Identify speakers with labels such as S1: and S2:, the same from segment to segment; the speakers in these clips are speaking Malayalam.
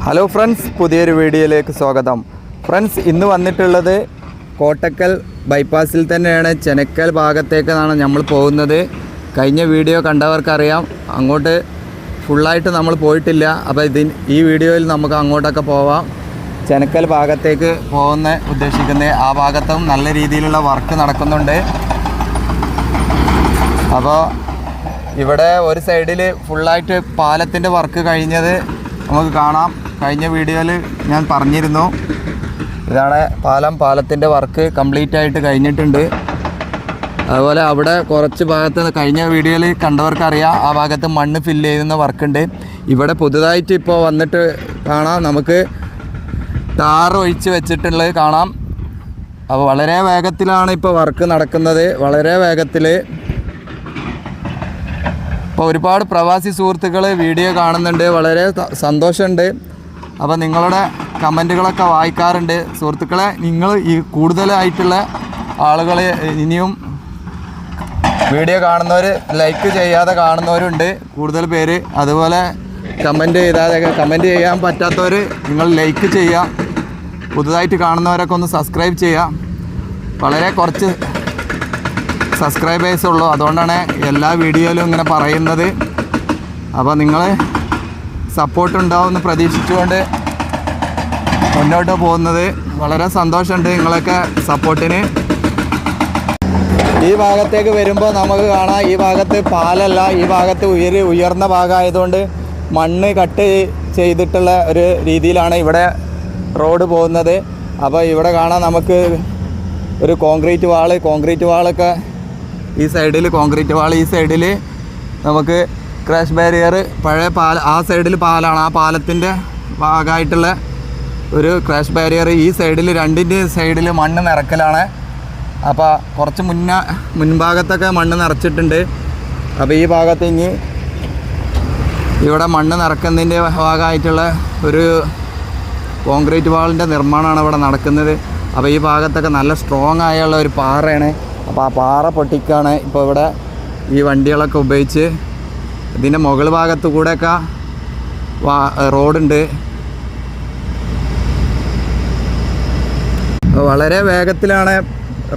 S1: ഹലോ ഫ്രണ്ട്സ്, പുതിയൊരു വീഡിയോയിലേക്ക് സ്വാഗതം. ഫ്രണ്ട്സ്, ഇന്ന് വന്നിട്ടുള്ളത് കോട്ടക്കൽ ബൈപ്പാസിൽ തന്നെയാണ്. ചെനക്കൽ ഭാഗത്തേക്കാണ് നമ്മൾ പോകുന്നത്. കഴിഞ്ഞ വീഡിയോ കണ്ടവർക്കറിയാം, അങ്ങോട്ട് ഫുള്ളായിട്ട് നമ്മൾ പോയിട്ടില്ല. അപ്പോൾ ഈ വീഡിയോയിൽ നമുക്ക് അങ്ങോട്ടൊക്കെ പോവാം. ചെനക്കൽ ഭാഗത്തേക്ക് ഉദ്ദേശിക്കുന്നത് ആ ഭാഗത്തും നല്ല രീതിയിലുള്ള വർക്ക് നടക്കുന്നുണ്ട്. അപ്പോൾ ഇവിടെ ഒരു സൈഡിൽ ഫുള്ളായിട്ട് പാലത്തിൻ്റെ വർക്ക് കഴിഞ്ഞത് നമുക്ക് കാണാം. കഴിഞ്ഞ വീഡിയോയിൽ ഞാൻ പറഞ്ഞിരുന്നു, ഇതാണ് പാലത്തിൻ്റെ വർക്ക് കംപ്ലീറ്റ് ആയിട്ട് കഴിഞ്ഞിട്ടുണ്ട്. അതുപോലെ അവിടെ കുറച്ച് ഭാഗത്ത് കഴിഞ്ഞ വീഡിയോയിൽ കണ്ടവർക്കറിയാം, ആ ഭാഗത്ത് മണ്ണ് ഫില്ല് ചെയ്യുന്ന വർക്കുണ്ട്. ഇവിടെ പുതുതായിട്ട് ഇപ്പോൾ വന്നിട്ട് കാണാം, നമുക്ക് ടാർ ഒഴിച്ച് വെച്ചിട്ടുള്ളത് കാണാം. അപ്പോൾ വളരെ വേഗത്തിലാണ് ഇപ്പോൾ വർക്ക് നടക്കുന്നത്, വളരെ വേഗത്തിൽ. ഇപ്പോൾ ഒരുപാട് പ്രവാസി സുഹൃത്തുക്കൾ വീഡിയോ കാണുന്നുണ്ട്, വളരെ സന്തോഷമുണ്ട്. അപ്പോൾ നിങ്ങളുടെ കമൻറ്റുകളൊക്കെ വായിക്കാറുണ്ട്. സുഹൃത്തുക്കളെ, നിങ്ങൾ ഈ കൂടുതലായിട്ടുള്ള ആളുകൾ ഇനിയും വീഡിയോ കാണുന്നവർ, ലൈക്ക് ചെയ്യാതെ കാണുന്നവരുണ്ട് കൂടുതൽ പേര്. അതുപോലെ കമൻറ്റ് ചെയ്യാൻ പറ്റാത്തവർ നിങ്ങൾ ലൈക്ക് ചെയ്യുക. പുതുതായിട്ട് കാണുന്നവരൊക്കെ ഒന്ന് സബ്സ്ക്രൈബ് ചെയ്യുക. വളരെ കുറച്ച് സബ്സ്ക്രൈബേഴ്സ് ഉള്ളൂ, അതുകൊണ്ടാണ് എല്ലാ വീഡിയോയിലും ഇങ്ങനെ പറയുന്നത്. അപ്പോൾ നിങ്ങൾ സപ്പോർട്ട് ഉണ്ടാവുമെന്ന് പ്രതീക്ഷിച്ചുകൊണ്ട് മുന്നോട്ട് പോകുന്നത്. വളരെ സന്തോഷമുണ്ട് നിങ്ങളൊക്കെ സപ്പോർട്ടിന്. ഈ ഭാഗത്തേക്ക് വരുമ്പോൾ നമുക്ക് കാണാം, ഈ ഭാഗത്ത് പാലല്ല, ഈ ഭാഗത്ത് ഉയർന്ന ഭാഗമായതുകൊണ്ട് മണ്ണ് കട്ട് ചെയ്തിട്ടുള്ള ഒരു രീതിയിലാണ് ഇവിടെ റോഡ് പോകുന്നത്. അപ്പോൾ ഇവിടെ കാണാം നമുക്ക് ഒരു കോൺക്രീറ്റ് വാളൊക്കെ ഈ സൈഡിൽ, ഈ സൈഡിൽ നമുക്ക് ക്രാഷ് ബാരിയർ, പഴയ ആ സൈഡിൽ പാലാണ്, ആ പാലത്തിൻ്റെ ഭാഗമായിട്ടുള്ള ഒരു ക്രാഷ് ബാരിയർ. ഈ സൈഡിൽ, രണ്ടിൻ്റെ സൈഡിൽ മണ്ണ് നിറക്കലാണ്. അപ്പോൾ കുറച്ച് മുൻഭാഗത്തൊക്കെ മണ്ണ് നിറച്ചിട്ടുണ്ട്. അപ്പോൾ ഈ ഭാഗത്ത് ഇനി ഇവിടെ മണ്ണ് നിറക്കുന്നതിൻ്റെ ഭാഗമായിട്ടുള്ള ഒരു കോൺക്രീറ്റ് വാളിൻ്റെ നിർമ്മാണമാണ് ഇവിടെ നടക്കുന്നത്. അപ്പോൾ ഈ ഭാഗത്തൊക്കെ നല്ല സ്ട്രോങ് ആയുള്ള ഒരു പാറയാണ്. അപ്പോൾ ആ പാറ പൊട്ടിക്കാണ് ഇപ്പോൾ ഇവിടെ ഈ വണ്ടികളൊക്കെ ഉപയോഗിച്ച്. ഇതിൻ്റെ മുകൾ ഭാഗത്ത് കൂടെയൊക്കെ റോഡുണ്ട്. വളരെ വേഗത്തിലാണ്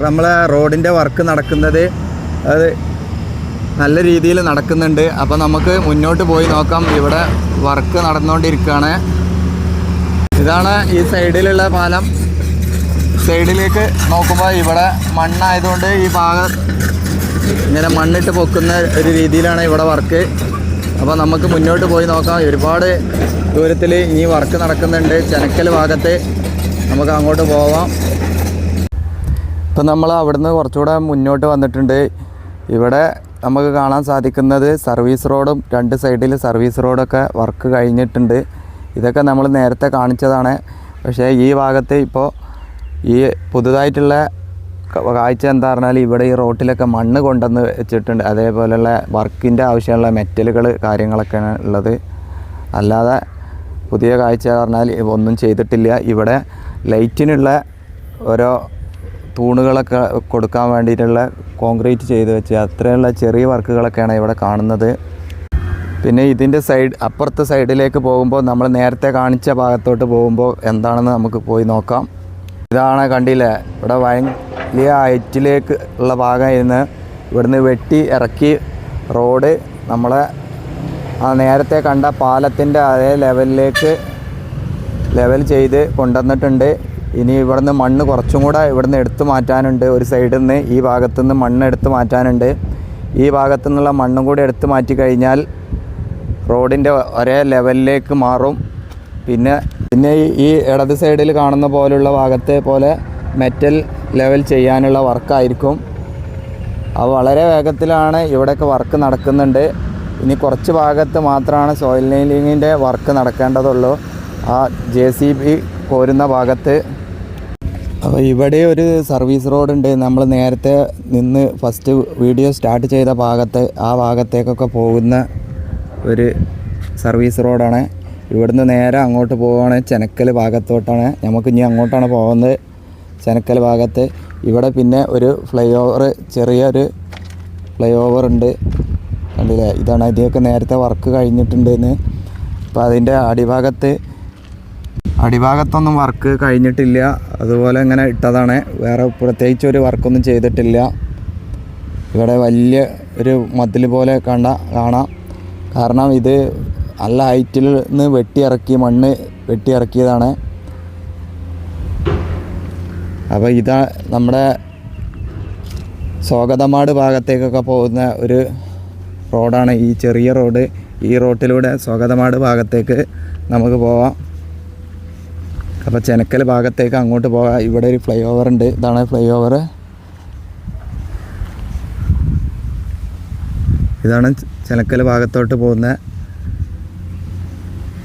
S1: നമ്മളെ റോഡിൻ്റെ വർക്ക് നടക്കുന്നത്. അത് നല്ല രീതിയിൽ നടക്കുന്നുണ്ട്. അപ്പോൾ നമുക്ക് മുന്നോട്ട് പോയി നോക്കാം. ഇവിടെ വർക്ക് നടന്നുകൊണ്ടിരിക്കുകയാണ്. ഇതാണ് ഈ സൈഡിലുള്ള പാലം. സൈഡിലേക്ക് നോക്കുമ്പോൾ ഇവിടെ മണ്ണായതുകൊണ്ട് ഈ ഭാഗം ഇങ്ങനെ മണ്ണിട്ട് പൊക്കുന്ന ഒരു രീതിയിലാണ് ഇവിടെ വർക്ക്. അപ്പോൾ നമുക്ക് മുന്നോട്ട് പോയി നോക്കാം. ഒരുപാട് ദൂരത്തിൽ ഇനി വർക്ക് നടക്കുന്നുണ്ട്. ചെനക്കൽ ഭാഗത്ത് നമുക്ക് അങ്ങോട്ട് പോവാം. ഇപ്പം നമ്മൾ അവിടുന്ന് കുറച്ചുകൂടെ മുന്നോട്ട് വന്നിട്ടുണ്ട്. ഇവിടെ നമുക്ക് കാണാൻ സാധിക്കുന്നത് സർവീസ് റോഡും, രണ്ട് സൈഡിൽ സർവീസ് റോഡൊക്കെ വർക്ക് കഴിഞ്ഞിട്ടുണ്ട്. ഇതൊക്കെ നമ്മൾ നേരത്തെ കാണിച്ചതാണ്. പക്ഷേ ഈ ഭാഗത്ത് ഇപ്പോൾ ഈ പുതുതായിട്ടുള്ള കാഴ്ച എന്താ പറഞ്ഞാൽ, ഇവിടെ ഈ റോട്ടിലൊക്കെ മണ്ണ് കൊണ്ടുവന്ന് വെച്ചിട്ടുണ്ട്. അതേപോലെയുള്ള വർക്കിൻ്റെ ആവശ്യമുള്ള മെറ്റലുകൾ കാര്യങ്ങളൊക്കെയാണ് ഉള്ളത്. അല്ലാതെ പുതിയ കാഴ്ച പറഞ്ഞാൽ ഒന്നും ചെയ്തിട്ടില്ല. ഇവിടെ ലൈറ്റിനുള്ള ഓരോ തൂണുകളൊക്കെ കൊടുക്കാൻ വേണ്ടിയിട്ടുള്ള കോൺക്രീറ്റ് ചെയ്ത് വെച്ച് അത്രയുള്ള ചെറിയ വർക്കുകളൊക്കെയാണ് ഇവിടെ കാണുന്നത്. പിന്നെ ഇതിൻ്റെ അപ്പുറത്തെ സൈഡിലേക്ക് പോകുമ്പോൾ, നമ്മൾ നേരത്തെ കാണിച്ച ഭാഗത്തോട്ട് പോകുമ്പോൾ എന്താണെന്ന് നമുക്ക് പോയി നോക്കാം. ഇതാണ്, കണ്ടില്ലേ, ഇവിടെ വലിയ ഹൈറ്റിലേക്ക് ഉള്ള ഭാഗമായിരുന്നു. ഇവിടുന്ന് വെട്ടി ഇറക്കി റോഡ് നമ്മളെ ആ നേരത്തെ കണ്ട പാലത്തിൻ്റെ അതേ ലെവൽ ചെയ്ത് കൊണ്ടുവന്നിട്ടുണ്ട്. ഇനി ഇവിടുന്ന് മണ്ണ് കുറച്ചും കൂടെ ഇവിടുന്ന് എടുത്തു മാറ്റാനുണ്ട്. ഒരു സൈഡിൽ നിന്ന് ഈ ഭാഗത്തുനിന്ന് മണ്ണ് എടുത്തു മാറ്റാനുണ്ട്. ഈ ഭാഗത്തു നിന്നുള്ള മണ്ണും കൂടി എടുത്തു മാറ്റി കഴിഞ്ഞാൽ റോഡിൻ്റെ ഒരേ ലെവലിലേക്ക് മാറും. പിന്നെ ഈ ഇടത് സൈഡിൽ കാണുന്ന പോലുള്ള ഭാഗത്തെ പോലെ മെറ്റൽ ലെവൽ ചെയ്യാനുള്ള വർക്കായിരിക്കും. അത് വളരെ വേഗത്തിലാണ് ഇവിടെയൊക്കെ വർക്ക് നടക്കുന്നുണ്ട്. ഇനി കുറച്ച് ഭാഗത്ത് മാത്രമാണ് സോയിൽ നെയിലിങ്ങിൻ്റെ വർക്ക് നടക്കേണ്ടതുള്ളൂ, ആ JCB കോരുന്ന ഭാഗത്ത്. അപ്പോൾ ഇവിടെ ഒരു സർവീസ് റോഡുണ്ട്. നമ്മൾ നേരത്തെ നിന്ന് ഫസ്റ്റ് വീഡിയോ സ്റ്റാർട്ട് ചെയ്ത ആ ഭാഗത്തേക്കൊക്കെ പോകുന്ന ഒരു സർവീസ് റോഡാണ്. ഇവിടുന്ന് നേരെ അങ്ങോട്ട് പോവുകയാണ്, ചെനക്കൽ ഭാഗത്തോട്ടാണ്. നമുക്ക് ഇനി അങ്ങോട്ടാണ് പോകുന്നത്, ചെനക്കൽ ഭാഗത്ത്. ഇവിടെ പിന്നെ ഒരു ചെറിയൊരു ഫ്ലൈ ഓവർ ഉണ്ട്, കണ്ടില്ലേ. ഇതാണ്, ഇതിയൊക്കെ നേരത്തെ വർക്ക് കഴിഞ്ഞിട്ടുണ്ടെന്ന്. അപ്പോൾ അതിൻ്റെ അടിഭാഗത്ത് അടിഭാഗത്തൊന്നും വർക്ക് കഴിഞ്ഞിട്ടില്ല, അതുപോലെ ഇങ്ങനെ ഇട്ടതാണ്. വേറെ പ്രത്യേകിച്ച് ഒരു വർക്കൊന്നും ചെയ്തിട്ടില്ല. ഇവിടെ വലിയ ഒരു മതിൽ പോലെ കാണാം. കാരണം ഇത് നല്ല ഹൈറ്റിൽ നിന്ന് മണ്ണ് വെട്ടിയിറക്കിയതാണ്. അപ്പോൾ ഇതാ നമ്മുടെ സ്വാഗതമാട് ഭാഗത്തേക്കൊക്കെ പോകുന്ന ഒരു റോഡാണ് ഈ ചെറിയ റോഡ്. ഈ റോട്ടിലൂടെ സ്വാഗതമാട് ഭാഗത്തേക്ക് നമുക്ക് പോവാം. അപ്പോൾ ചെനക്കൽ ഭാഗത്തേക്ക് അങ്ങോട്ട് പോകാം. ഇവിടെ ഒരു ഫ്ലൈ ഓവർ ഉണ്ട്. ഇതാണ് ഫ്ലൈ ഓവർ. ഇതാണ് ചെനക്കൽ ഭാഗത്തോട്ട് പോകുന്നത്.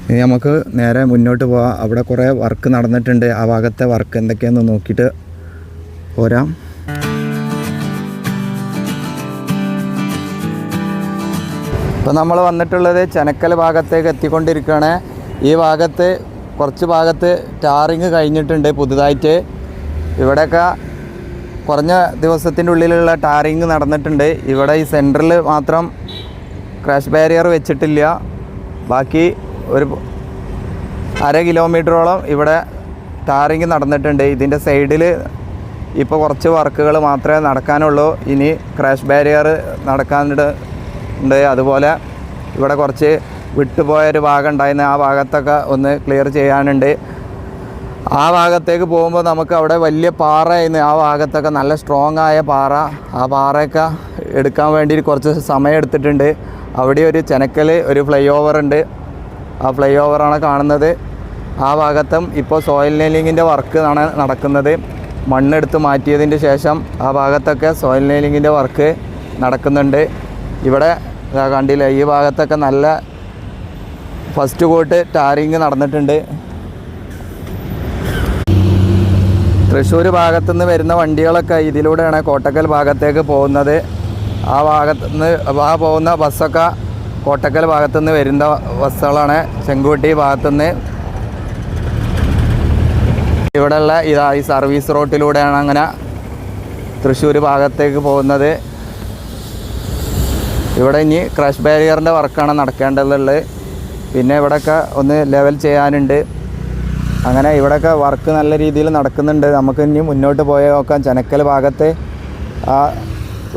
S1: ഇനി നമുക്ക് നേരെ മുന്നോട്ട് പോകാം. അവിടെ കുറേ വർക്ക് നടന്നിട്ടുണ്ട്. ആ ഭാഗത്തെ വർക്ക് എന്തൊക്കെയാണെന്ന് നോക്കിയിട്ട് പോരാം. ഇപ്പോൾ നമ്മൾ വന്നിട്ടുള്ളത് ചെനക്കൽ ഭാഗത്തേക്ക് എത്തിക്കൊണ്ടിരിക്കുകയാണ്. ഈ കുറച്ച് ഭാഗത്ത് ടാറിങ് കഴിഞ്ഞിട്ടുണ്ട് പുതുതായിട്ട്. ഇവിടെയൊക്കെ കുറഞ്ഞ ദിവസത്തിൻ്റെ ഉള്ളിലുള്ള ടാറിങ് നടന്നിട്ടുണ്ട്. ഇവിടെ ഈ സെൻറ്ററിൽ മാത്രം ക്രാഷ് ബാരിയർ വെച്ചിട്ടില്ല. ബാക്കി ഒരു 1/2 കിലോമീറ്ററോളം ഇവിടെ ടാറിങ് നടന്നിട്ടുണ്ട്. ഇതിൻ്റെ സൈഡിൽ ഇപ്പോൾ കുറച്ച് വർക്കുകൾ മാത്രമേ നടക്കാനുള്ളൂ. ഇനി ക്രാഷ് ബാരിയർ നടക്കാനുണ്ട്. അതുപോലെ ഇവിടെ കുറച്ച് വിട്ടുപോയൊരു ഭാഗം ഉണ്ടായിരുന്നു. ആ ഭാഗത്തൊക്കെ ഒന്ന് ക്ലിയർ ചെയ്യാനുണ്ട്. ആ ഭാഗത്തേക്ക് പോകുമ്പോൾ നമുക്ക് അവിടെ വലിയ പാറയായിരുന്നു. ആ ഭാഗത്തൊക്കെ നല്ല സ്ട്രോങ് ആയ പാറ. ആ പാറയൊക്കെ എടുക്കാൻ വേണ്ടി കുറച്ച് സമയം എടുത്തിട്ടുണ്ട്. അവിടെ ഒരു ചെനക്കൽ ഒരു ഫ്ലൈ ഓവർ ഉണ്ട്. ആ ഫ്ലൈ ഓവറാണ് കാണുന്നത്. ആ ഭാഗത്തും ഇപ്പോൾ സോയിൽ നെയിലിങ്ങിൻ്റെ വർക്ക് ആണ് നടക്കുന്നത്. മണ്ണെടുത്ത് മാറ്റിയതിന് ശേഷം ആ ഭാഗത്തൊക്കെ സോയിൽ നെയിലിങ്ങിൻ്റെ വർക്ക് നടക്കുന്നുണ്ട്. ഇവിടെ കണ്ടില്ല, ഈ ഭാഗത്തൊക്കെ നല്ല ഫസ്റ്റ് കോട്ട് ടാറിങ് നടന്നിട്ടുണ്ട്. തൃശ്ശൂർ ഭാഗത്തുനിന്ന് വരുന്ന വണ്ടികളൊക്കെ ഇതിലൂടെയാണ് കോട്ടക്കൽ ഭാഗത്തേക്ക് പോകുന്നത്. ആ പോകുന്ന ബസ്സൊക്കെ കോട്ടക്കൽ ഭാഗത്തുനിന്ന് വരുന്ന ബസ്സുകളാണ്. ചെങ്കുട്ടി ഭാഗത്തുനിന്ന് ഇവിടെയുള്ള ഈ സർവീസ് റോട്ടിലൂടെയാണ് അങ്ങനെ തൃശ്ശൂർ ഭാഗത്തേക്ക് പോകുന്നത്. ഇവിടെ ഇനി ക്രാഷ് ബാരിയറിൻ്റെ വർക്കാണ് നടക്കേണ്ടതുള്ളത്. പിന്നെ ഇവിടെയൊക്കെ ഒന്ന് ലെവൽ ചെയ്യാനുണ്ട്. അങ്ങനെ ഇവിടെയൊക്കെ വർക്ക് നല്ല രീതിയിൽ നടക്കുന്നുണ്ട്. നമുക്ക് ഇനി മുന്നോട്ട് പോയി നോക്കാം. ചെനക്കൽ ഭാഗത്ത് ആ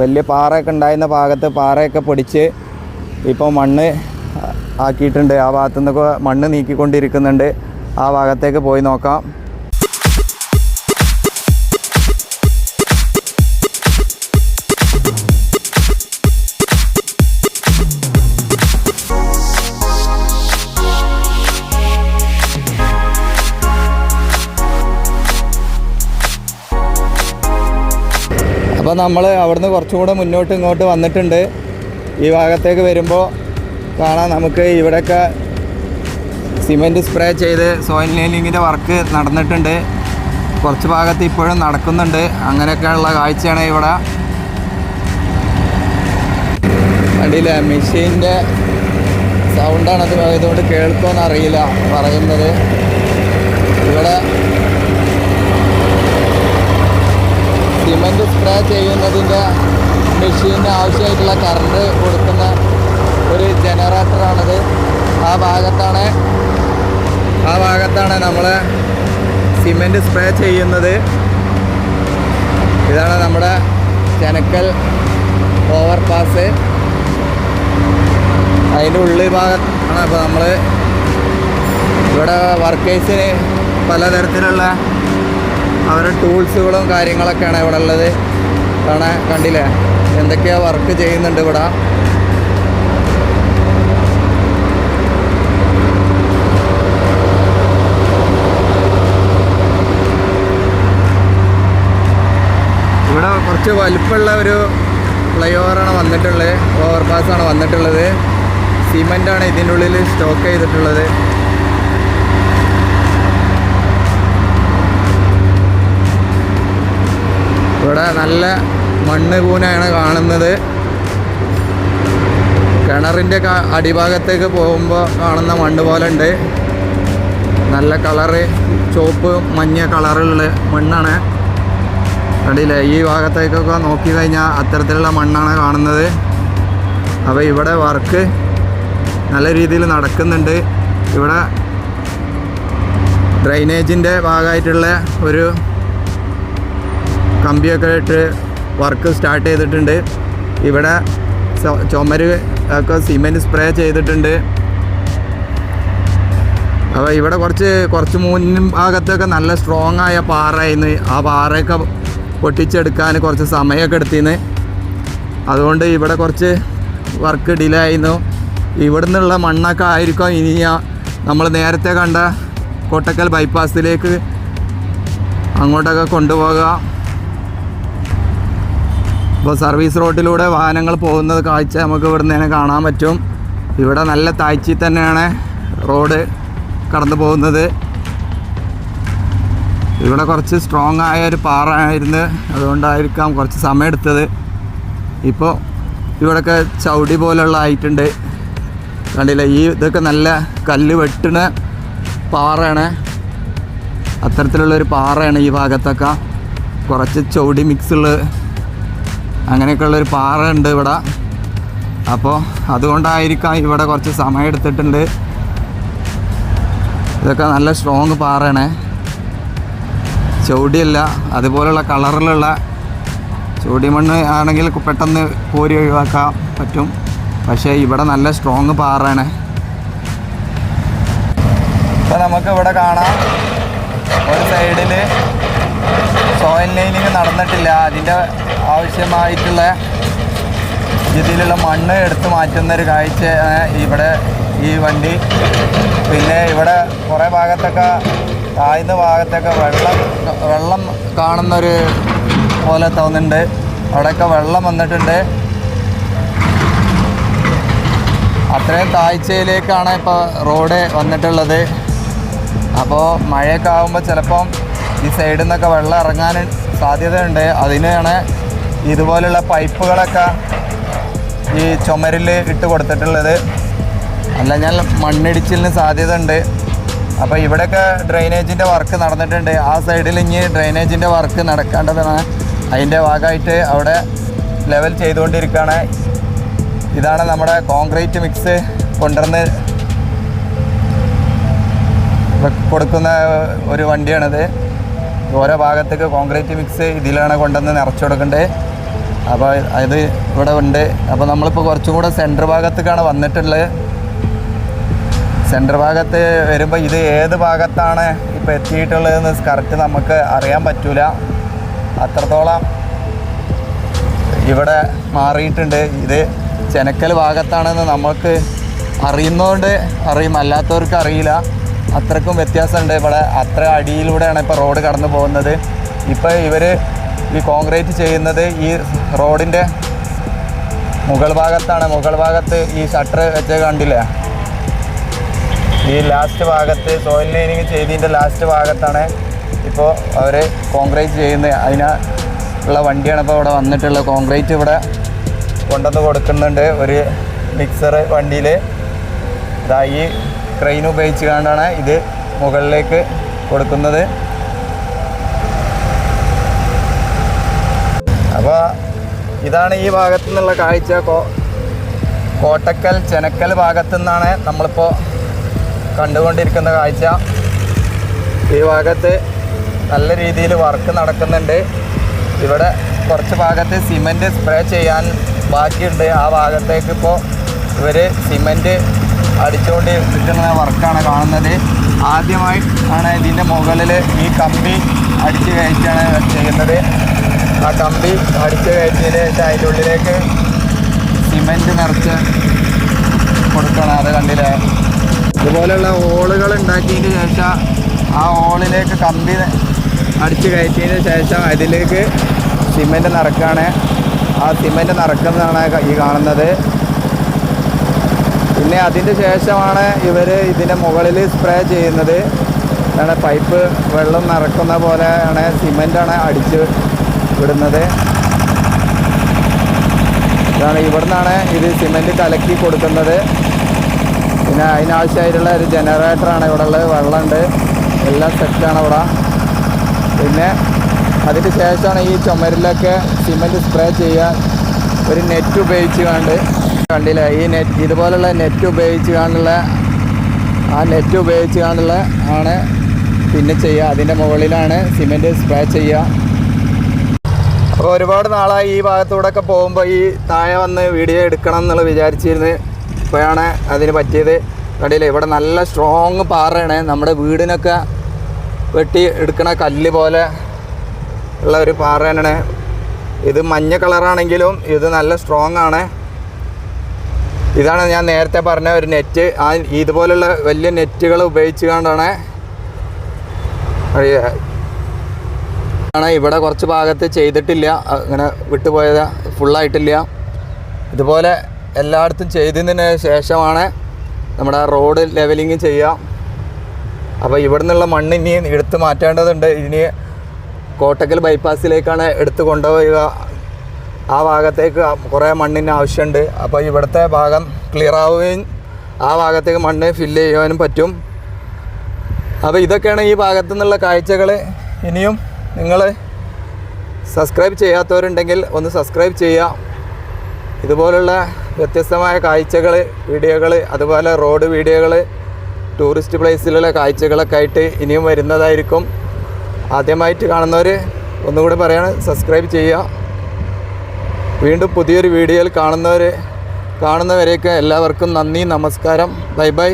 S1: വലിയ പാറയൊക്കെ ഉണ്ടായിരുന്ന ഭാഗത്ത് പാറയൊക്കെ പൊടിച്ച് ഇപ്പോൾ മണ്ണ് ആക്കിയിട്ടുണ്ട്. ആ ഭാഗത്തു നിന്നൊക്കെ മണ്ണ് നീക്കിക്കൊണ്ടിരിക്കുന്നുണ്ട്. ആ ഭാഗത്തേക്ക് പോയി നോക്കാം. അപ്പോൾ നമ്മൾ അവിടുന്ന് കുറച്ചും കൂടെ ഇങ്ങോട്ട് വന്നിട്ടുണ്ട്. ഈ ഭാഗത്തേക്ക് വരുമ്പോൾ കാണാം നമുക്ക് ഇവിടെയൊക്കെ സിമെൻറ്റ് സ്പ്രേ ചെയ്ത് സോയിൽ നെയിലിങ്ങിൻ്റെ വർക്ക് നടന്നിട്ടുണ്ട്. കുറച്ച് ഭാഗത്ത് ഇപ്പോഴും നടക്കുന്നുണ്ട്. അങ്ങനെയൊക്കെയുള്ള കാഴ്ചയാണ് ഇവിടെ. കണ്ടില്ലേ, മെഷീൻ്റെ സൗണ്ടാണത്. ഇതുകൊണ്ട് കേൾക്കുമെന്ന് അറിയില്ല പറയുന്നത്. ഇവിടെ സിമെൻറ്റ് സ്പ്രേ ചെയ്യുന്നതിൻ്റെ മെഷീന് ആവശ്യമായിട്ടുള്ള കറണ്ട് കൊടുക്കുന്ന ഒരു ജനറേറ്ററാണിത്. ആ ഭാഗത്താണ് നമ്മൾ സിമെൻറ്റ് സ്പ്രേ ചെയ്യുന്നത്. ഇതാണ് നമ്മുടെ ചെനക്കൽ ഓവർപാസ്. അതിൻ്റെ ഉള്ളിൽ ഭാഗത്താണ്. അപ്പോൾ നമ്മൾ ഇവിടെ വർക്കേഴ്സിന് പലതരത്തിലുള്ള അവരുടെ ടൂൾസുകളും കാര്യങ്ങളൊക്കെയാണ് ഇവിടെ ഉള്ളത്. കണ്ടില്ലേ എന്തൊക്കെയാ വർക്ക് ചെയ്യുന്നുണ്ട് ഇവിടെ. ഇവിടെ കുറച്ച് വലിപ്പമുള്ള ഒരു ഫ്ലൈ ഓവറാണ് വന്നിട്ടുള്ളത്. ഓവർപാസാണ് വന്നിട്ടുള്ളത്. സിമെൻ്റാണ് ഇതിൻ്റെ ഉള്ളിൽ സ്റ്റോക്ക് ചെയ്തിട്ടുള്ളത്. ഇവിടെ നല്ല മണ്ണ് കൂനാണ് കാണുന്നത്. കിണറിൻ്റെ അടിഭാഗത്തേക്ക് പോകുമ്പോൾ കാണുന്ന മണ്ണ് പോലെ ഉണ്ട്. നല്ല കളറ് ചുവപ്പ് മഞ്ഞ കളറുള്ള മണ്ണാണ്. കണ്ടില്ലേ, ഈ ഭാഗത്തേക്കൊക്കെ നോക്കി കഴിഞ്ഞാൽ അത്തരത്തിലുള്ള മണ്ണാണ് കാണുന്നത്. അപ്പോൾ ഇവിടെ വർക്ക് നല്ല രീതിയിൽ നടക്കുന്നുണ്ട്. ഇവിടെ ഡ്രൈനേജിൻ്റെ ഭാഗമായിട്ടുള്ള ഒരു കമ്പിയൊക്കെ ഇട്ട് വർക്ക് സ്റ്റാർട്ട് ചെയ്തിട്ടുണ്ട്. ഇവിടെ ചുമര് ഒക്കെ സിമെൻറ്റ് സ്പ്രേ ചെയ്തിട്ടുണ്ട്. അപ്പോൾ ഇവിടെ കുറച്ച് മുൻ ഭാഗത്തൊക്കെ നല്ല സ്ട്രോങ് ആയ പാറയായിരുന്നു. ആ പാറയൊക്കെ പൊട്ടിച്ചെടുക്കാൻ കുറച്ച് സമയമൊക്കെ എടുത്തിന്ന്. അതുകൊണ്ട് ഇവിടെ കുറച്ച് വർക്ക് ഡിലേ ആയിരുന്നു. ഇവിടെ നിന്നുള്ള മണ്ണൊക്കെ ആയിരിക്കും ഇനി നമ്മൾ നേരത്തെ കണ്ട കോട്ടക്കൽ ബൈപ്പാസിലേക്ക് അങ്ങോട്ടൊക്കെ കൊണ്ടുപോകുക. ഇപ്പോൾ സർവീസ് റോഡിലൂടെ വാഹനങ്ങൾ പോകുന്നത് കാഴ്ച നമുക്ക് ഇവിടെ നിന്ന് തന്നെ കാണാൻ പറ്റും. ഇവിടെ നല്ല താഴ്ചയിൽ തന്നെയാണ് റോഡ് കടന്നു പോകുന്നത്. ഇവിടെ കുറച്ച് സ്ട്രോങ് ആയ ഒരു പാറ ആയിരുന്നു, അതുകൊണ്ടായിരിക്കാം കുറച്ച് സമയം എടുത്തത്. ഇപ്പോൾ ഇവിടെയൊക്കെ ചവിടി പോലുള്ള ആയിട്ടുണ്ട്, കണ്ടില്ല. ഈ ഇതൊക്കെ നല്ല കല്ല് വെട്ടുന്ന പാറയാണ്, അത്തരത്തിലുള്ളൊരു പാറയാണ് ഈ ഭാഗത്തൊക്കെ. കുറച്ച് ചവിടി മിക്സുള്ള അങ്ങനെയൊക്കെയുള്ളൊരു പാറ ഉണ്ട് ഇവിടെ. അപ്പോൾ അതുകൊണ്ടായിരിക്കാം ഇവിടെ കുറച്ച് സമയം എടുത്തിട്ടുണ്ട്. ഇതൊക്കെ നല്ല സ്ട്രോങ് പാറയാണ്, ചവിടിയല്ല. അതുപോലുള്ള കളറിലുള്ള ചവിടി മണ്ണ് ആണെങ്കിൽ പെട്ടെന്ന് കോരി ഒഴിവാക്കാൻ പറ്റും. പക്ഷേ ഇവിടെ നല്ല സ്ട്രോങ് പാറയാണ്. ഇപ്പോൾ നമുക്ക് ഇവിടെ കാണാം ഒരു സൈഡിൽ സോയിൽ ലൈനിങ് നടന്നിട്ടില്ല. അതിൻ്റെ ആവശ്യമായിട്ടുള്ള രീതിയിലുള്ള മണ്ണ് എടുത്ത് മാറ്റുന്നൊരു കാഴ്ച ഇവിടെ ഈ വണ്ടി. പിന്നെ ഇവിടെ കുറേ ഭാഗത്തൊക്കെ താഴ്ന്ന ഭാഗത്തൊക്കെ വെള്ളം കാണുന്നൊരു പോലെ തോന്നുന്നുണ്ട്. അവിടെയൊക്കെ വെള്ളം വന്നിട്ടുണ്ട്. അത്രയും താഴ്ചയിലേക്കാണ് ഇപ്പോൾ റോഡ് വന്നിട്ടുള്ളത്. അപ്പോൾ മഴയൊക്കെ ആകുമ്പോൾ ചിലപ്പം ഈ സൈഡിൽ നിന്നൊക്കെ വെള്ളം ഇറങ്ങാൻ സാധ്യതയുണ്ട്. അതിനാണ് ഇതുപോലുള്ള പൈപ്പുകളൊക്കെ ഈ ചുമരിൽ ഇട്ട് കൊടുത്തിട്ടുള്ളത്. അല്ല ഞാൻ മണ്ണിടിച്ചിലിന് സാധ്യത ഉണ്ട്. അപ്പോൾ ഇവിടെയൊക്കെ ഡ്രെയിനേജിൻ്റെ വർക്ക് നടന്നിട്ടുണ്ട്. ആ സൈഡിൽ ഇനി ഡ്രെയിനേജിൻ്റെ വർക്ക് നടക്കേണ്ടതാണ്. അതിൻ്റെ ഭാഗമായിട്ട് അവിടെ ലെവൽ ചെയ്തുകൊണ്ടിരിക്കുകയാണ്. ഇതാണ് നമ്മുടെ കോൺക്രീറ്റ് മിക്സ് കൊണ്ടുവന്ന് കൊടുക്കുന്ന ഒരു വണ്ടിയാണിത്. ഓരോ ഭാഗത്തേക്ക് കോൺക്രീറ്റ് മിക്സ് ഇതിലാണ് കൊണ്ടുവന്ന് നിറച്ചു കൊടുക്കേണ്ടത്. അപ്പോൾ അത് ഇവിടെ ഉണ്ട്. അപ്പോൾ നമ്മളിപ്പോൾ കുറച്ചും കൂടെ സെൻറ്റർ ഭാഗത്തേക്കാണ് വന്നിട്ടുള്ളത്. സെൻറ്റർ ഭാഗത്ത് വരുമ്പോൾ ഇത് ഏത് ഭാഗത്താണ് ഇപ്പോൾ എത്തിയിട്ടുള്ളതെന്ന് കറക്റ്റ് നമുക്ക് അറിയാൻ പറ്റില്ല. അത്രത്തോളം ഇവിടെ മാറിയിട്ടുണ്ട്. ഇത് ചെനക്കൽ ഭാഗത്താണെന്ന് നമുക്ക് അറിയുന്നതുകൊണ്ട് അറിയും, അല്ലാത്തവർക്ക് അറിയില്ല. അത്രക്കും വ്യത്യാസമുണ്ട്. ഇവിടെ അത്ര അടിയിലൂടെയാണ് ഇപ്പോൾ റോഡ് കടന്നു പോകുന്നത്. ഇപ്പോൾ ഇവർ ഈ കോൺക്രീറ്റ് ചെയ്യുന്നത് ഈ റോഡിൻ്റെ മുകൾ ഭാഗത്താണ്. മുകൾ ഭാഗത്ത് ഈ ഷട്ടർ വെച്ച് കണ്ടില്ലേ, ഈ ലാസ്റ്റ് ഭാഗത്ത് സോയിൽ ലൈനിങ് ചെയ്തതിൻ്റെ ലാസ്റ്റ് ഭാഗത്താണ് ഇപ്പോൾ അവർ കോൺക്രീറ്റ് ചെയ്യുന്നത്. അതിനുള്ള വണ്ടിയാണ് ഇപ്പോൾ ഇവിടെ വന്നിട്ടുള്ളത്. കോൺക്രീറ്റ് ഇവിടെ കൊണ്ടുവന്ന് കൊടുക്കുന്നുണ്ട് ഒരു മിക്സർ വണ്ടിയിൽ. ഈ ക്രെയിൻ ഉപയോഗിച്ചുകൊണ്ടാണ് ഇത് മുകളിലേക്ക് കൊടുക്കുന്നത്. അപ്പോൾ ഇതാണ് ഈ ഭാഗത്തു നിന്നുള്ള കാഴ്ച. കോട്ടക്കൽ ചെനക്കൽ ഭാഗത്തു നിന്നാണ് നമ്മളിപ്പോൾ കണ്ടുകൊണ്ടിരിക്കുന്ന കാഴ്ച. ഈ ഭാഗത്ത് നല്ല രീതിയിൽ വർക്ക് നടക്കുന്നുണ്ട്. ഇവിടെ കുറച്ച് ഭാഗത്ത് സിമൻറ്റ് സ്പ്രേ ചെയ്യാൻ ബാക്കിയുണ്ട്. ആ ഭാഗത്തേക്ക് ഇപ്പോൾ ഇവർ സിമൻറ്റ് അടിച്ചുകൊണ്ട് ഇരിക്കുന്ന വർക്കാണ് കാണുന്നത്. ആദ്യമായി ആണ് ഇതിൻ്റെ മുകളിൽ ഈ കമ്പി അടിച്ച് കയറ്റാണ് ചെയ്യുന്നത്. ആ കമ്പി അടിച്ച് കയറ്റിയതിന് ശേഷം അതിൻ്റെ ഉള്ളിലേക്ക് സിമൻറ്റ് നിറച്ച് കൊടുക്കണം. അത് കണ്ടില്ലേ, ഇതുപോലെയുള്ള ഹോളുകൾ ഉണ്ടാക്കിയതിന് ശേഷം ആ ഹോളിലേക്ക് കമ്പി അടിച്ച് കയറ്റിയതിന് ശേഷം അതിലേക്ക് സിമൻറ്റ് നിറക്കുകയാണ്. ആ സിമൻറ്റ് നിറക്കുന്നതാണ് ഈ കാണുന്നത്. പിന്നെ അതിൻ്റെ ശേഷമാണ് ഇവർ ഇതിൻ്റെ മുകളിൽ സ്പ്രേ ചെയ്യുന്നത്. അതാണ് പൈപ്പ് വെള്ളം നിറക്കുന്ന പോലെയാണ് സിമൻറ്റാണ് അടിച്ച് വിടുന്നത്. ഇതാണ് ഇവിടുന്നാണ് ഇത് സിമൻറ്റ് കലക്കി കൊടുക്കുന്നത്. പിന്നെ അതിനാവശ്യമായിട്ടുള്ള ഒരു ജനറേറ്ററാണ് ഇവിടെ ഉള്ളത്. വെള്ളമുണ്ട്, എല്ലാം സെറ്റാണ് ഇവിടെ. പിന്നെ അതിന് ശേഷമാണ് ഈ ചുമരിലൊക്കെ സിമൻറ്റ് സ്പ്രേ ചെയ്യാൻ ഒരു നെറ്റ് ഉപയോഗിച്ച് കണ്ടില്ല. ഈ നെറ്റ് ഇതുപോലുള്ള നെറ്റ് ഉപയോഗിച്ച് ആണ് പിന്നെ ചെയ്യുക. അതിൻ്റെ മുകളിലാണ് സിമെൻറ്റ് സ്പ്രേ ചെയ്യുക. അപ്പോൾ ഒരുപാട് നാളായി ഈ ഭാഗത്തൂടെ ഒക്കെ പോകുമ്പോൾ ഈ താഴെ വന്ന് വീഡിയോ എടുക്കണം എന്നുള്ള വിചാരിച്ചിരുന്നു. ഇപ്പോഴാണ് അതിന് പറ്റിയത്. കണ്ടില്ലേ, ഇവിടെ നല്ല സ്ട്രോങ് പാറയാണ്. നമ്മുടെ വീടിനൊക്കെ വെട്ടി എടുക്കണ കല്ല് പോലെ ഉള്ള ഒരു പാറയാണ്. ഇത് മഞ്ഞ കളറാണെങ്കിലും ഇത് നല്ല സ്ട്രോങ് ആണ്. ഇതാണ് ഞാൻ നേരത്തെ പറഞ്ഞ ഒരു നെറ്റ്. ഇതുപോലുള്ള വലിയ നെറ്റുകൾ ഉപയോഗിച്ച് കൊണ്ടാണ് ഇവിടെ കുറച്ച് ഭാഗത്ത് ചെയ്തിട്ടില്ല, അങ്ങനെ വിട്ടുപോയത് ഫുള്ളായിട്ടില്ല. ഇതുപോലെ എല്ലായിടത്തും ചെയ്തതിന് ശേഷമാണ് നമ്മുടെ റോഡ് ലെവലിങ് ചെയ്യുക. അപ്പോൾ ഇവിടെ നിന്നുള്ള മണ്ണ് ഇനി എടുത്ത് മാറ്റേണ്ടതുണ്ട്. ഇനി കോട്ടക്കൽ ബൈപ്പാസിലേക്കാണ് എടുത്ത് കൊണ്ടുപോവുക. ആ ഭാഗത്തേക്ക് കുറേ മണ്ണിന് ആവശ്യമുണ്ട്. അപ്പോൾ ഇവിടുത്തെ ഭാഗം ക്ലിയർ ആവുകയും ആ ഭാഗത്തേക്ക് മണ്ണ് ഫില്ല് ചെയ്യുവാനും പറ്റും. അപ്പോൾ ഇതൊക്കെയാണ് ഈ ഭാഗത്തു നിന്നുള്ള കാഴ്ചകൾ. ഇനിയും നിങ്ങൾ സബ്സ്ക്രൈബ് ചെയ്യാത്തവരുണ്ടെങ്കിൽ ഒന്ന് സബ്സ്ക്രൈബ് ചെയ്യുക. ഇതുപോലുള്ള വ്യത്യസ്തമായ കാഴ്ചകൾ, വീഡിയോകൾ, അതുപോലെ റോഡ് വീഡിയോകൾ, ടൂറിസ്റ്റ് പ്ലേസിലുള്ള കാഴ്ചകളൊക്കെ ആയിട്ട് ഇനിയും വരുന്നതായിരിക്കും. ആദ്യമായിട്ട് കാണുന്നവർ ഒന്നുകൂടി പറയാണ്, സബ്സ്ക്രൈബ് ചെയ്യുക. വീണ്ടും പുതിയൊരു വീഡിയോയിൽ കാണുന്നവരേക്ക് എല്ലാവർക്കും നന്ദി, നമസ്കാരം, ബൈ ബൈ.